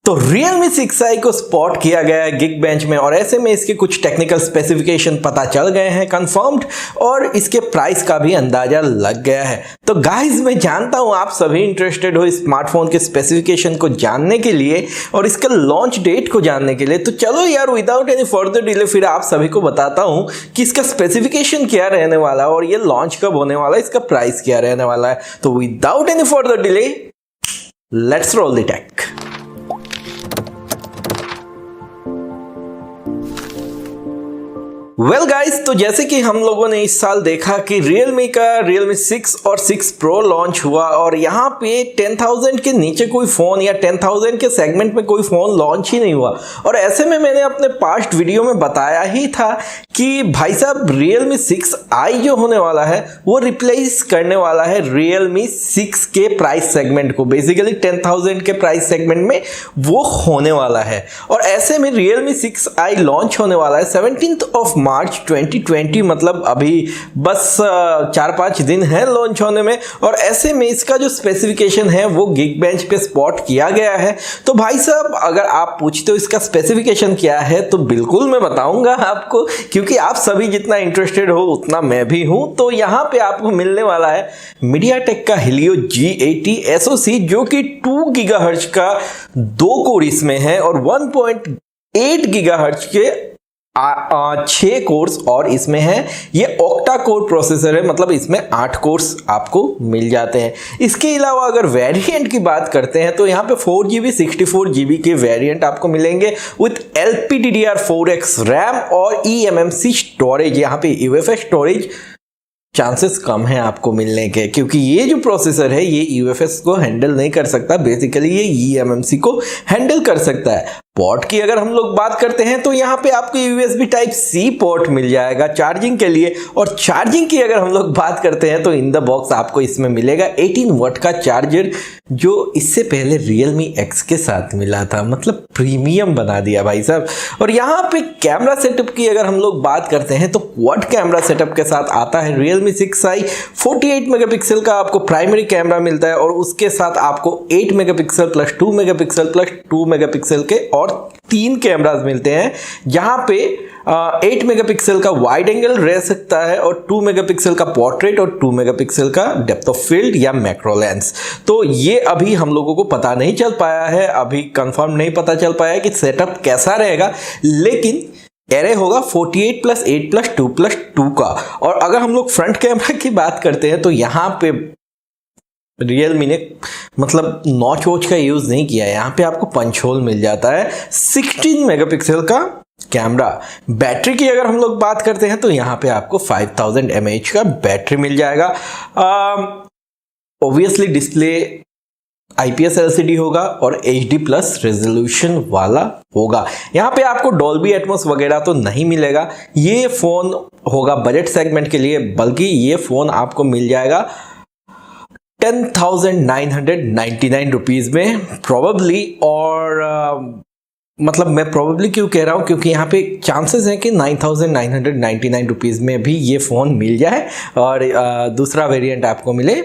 तो Realme 6i को spot किया गया है Geekbench में और ऐसे में इसके कुछ टेक्निकल स्पेसिफिकेशन पता चल गए हैं कंफर्म्ड और इसके प्राइस का भी अंदाजा लग गया है। तो गाइस मैं जानता हूं आप सभी इंटरेस्टेड हो इस स्मार्टफोन के स्पेसिफिकेशन को जानने के लिए और इसका लॉन्च डेट को जानने के लिए। तो चलो यार विदाउट एनी फर्दर डिले फिर आप सभी को बताता हूं कि इसका स्पेसिफिकेशन क्या रहने वाला है और ये लॉन्च कब होने वाला है, इसका प्राइस क्या रहने वाला है। तो without any further delay let's roll the take. Well guys, तो जैसे कि हम लोगों ने इस साल देखा कि Realme का Realme 6 और 6 Pro लॉन्च हुआ और यहाँ पे 10,000 के नीचे कोई फ़ोन या 10,000 के सेगमेंट में कोई फ़ोन लॉन्च ही नहीं हुआ। और ऐसे में मैंने अपने पास्ट वीडियो में बताया ही था कि भाई साहब Realme 6i जो होने वाला है वो रिप्लेस करने वाला है Realme 6 के प्राइस सेगमेंट को। बेसिकली 10,000 के प्राइस सेगमेंट में वो होने वाला है और ऐसे में Realme 6i लॉन्च होने वाला है 17th ऑफ मार्च 2020, मतलब अभी बस 4-5 दिन है लॉन्च होने में। और ऐसे में इसका जो स्पेसिफिकेशन है वो Geekbench पे स्पॉट किया गया है। तो भाई साहब अगर आप पूछते हो इसका स्पेसिफिकेशन क्या है तो बिल्कुल मैं बताऊंगा आपको, क्योंकि आप सभी जितना इंटरेस्टेड हो उतना मैं भी हूं। तो यहाँ पे आपको मिलने वाला है MediaTek का Helio G80 SoC जो कि 2 GHz का 2 कोर इसमें है और 1.8 GHz के 6 कोर्स और इसमें है ये ऑक्टा कोर प्रोसेसर है, मतलब इसमें 8 कोर्स आपको मिल जाते हैं। इसके अलावा अगर वेरिएंट की बात करते हैं तो यहाँ पे 4GB 64GB के वेरिएंट आपको मिलेंगे विथ LPDDR4X रैम और eMMC स्टोरेज। यहाँ पे UFS स्टोरेज चांसेस कम है आपको मिलने के, क्योंकि ये जो प्रोसेसर है ये UFS को हैंडल नहीं कर सकता, बेसिकली ये eMMC को हैंडल कर सकता है। पोर्ट की अगर हम लोग बात करते हैं तो यहाँ पे आपको USB टाइप C पोर्ट मिल जाएगा चार्जिंग के लिए। और चार्जिंग की अगर हम लोग बात करते हैं तो इन द बॉक्स आपको इसमें मिलेगा 18 वाट का चार्जर जो इससे पहले Realme X के साथ मिला था, मतलब प्रीमियम बना दिया भाई साहब। और यहाँ पे कैमरा सेटअप की अगर हम लोग बात करते हैं तो क्वाड कैमरा सेटअप के साथ आता है Realme 6i। 48 मेगापिक्सल का आपको प्राइमरी कैमरा मिलता है और उसके साथ आपको 8 megapixel plus 2 megapixel plus 2 megapixel के और 3 कैमरास मिलते हैं। जहां पे 8 मेगापिक्सल का वाइड एंगल रह सकता है और 2 मेगापिक्सल का पोर्ट्रेट और 2 मेगापिक्सल का डेप्थ ऑफ फील्ड या मैक्रो लेंस। तो ये अभी हम लोगों को पता नहीं चल पाया है, अभी कंफर्म नहीं पता चल पाया कि सेटअप कैसा रहेगा, लेकिन एरे होगा 48 प्लस 8 प्लस 2 प्लस 2 का। और अगर हम लोग फ्रंट कैमरा की बात करते हैं तो यहाँ पे Realme ने मतलब नॉच वॉच का यूज नहीं किया है, यहाँ पे आपको पंच होल मिल जाता है। 16 मेगापिक्सल का कैमरा। बैटरी की अगर हम लोग बात करते हैं तो यहाँ पे आपको 5000 mAh का बैटरी मिल जाएगा। ऑब्वियसली डिस्प्ले IPS LCD होगा और HD प्लस रेजोल्यूशन वाला होगा। यहाँ पे आपको डॉल्बी एटमॉस वगैरह तो नहीं मिलेगा, ये फोन होगा बजट सेगमेंट के लिए, बल्कि ये फोन आपको मिल जाएगा 10,999 रुपीज में प्रोबेबली। और मतलब मैं प्रोबेबली क्यों कह रहा हूँ, क्योंकि यहाँ पे चांसेस हैं कि 9,999 रुपीज में भी ये फ़ोन मिल जाए और दूसरा वेरिएंट आपको मिले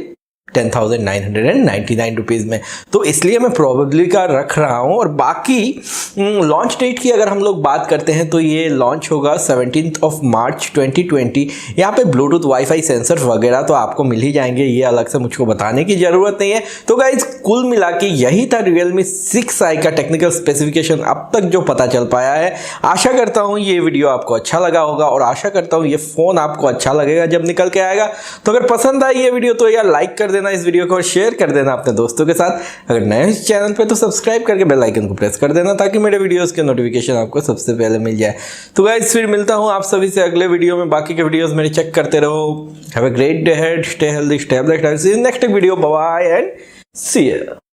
10,999 रुपीज़ में। तो इसलिए मैं प्रोबेबली का रख रहा हूँ। और बाकी लॉन्च डेट की अगर हम लोग बात करते हैं तो ये लॉन्च होगा 17th ऑफ मार्च 2020। यहाँ पे ब्लूटूथ वाईफाई सेंसर वगैरह तो आपको मिल ही जाएंगे, ये अलग से मुझको बताने की ज़रूरत नहीं है। तो गाइज कुल मिला के यही था Realme 6i का टेक्निकल स्पेसिफिकेशन अब तक जो पता चल पाया है। आशा करता हूँ ये वीडियो आपको अच्छा लगा होगा और आशा करता हूँ ये फ़ोन आपको अच्छा लगेगा जब निकल के आएगा। तो अगर पसंद आई ये वीडियो तो यार लाइक कर देना इस वीडियो को और शेयर कर देना अपने दोस्तों के साथ। अगर नए इस चैनल पे तो सब्सक्राइब करके बेल आइकन को प्रेस कर देना ताकि मेरे वीडियोस के नोटिफिकेशन आपको सबसे पहले मिल जाए। तो गाइस फिर मिलता हूं आप सभी से अगले वीडियो में। बाकी के वीडियोस मेरे चेक करते रहो। Have a great day ahead, stay healthy, stay blessed, see you next video, bye bye and see you.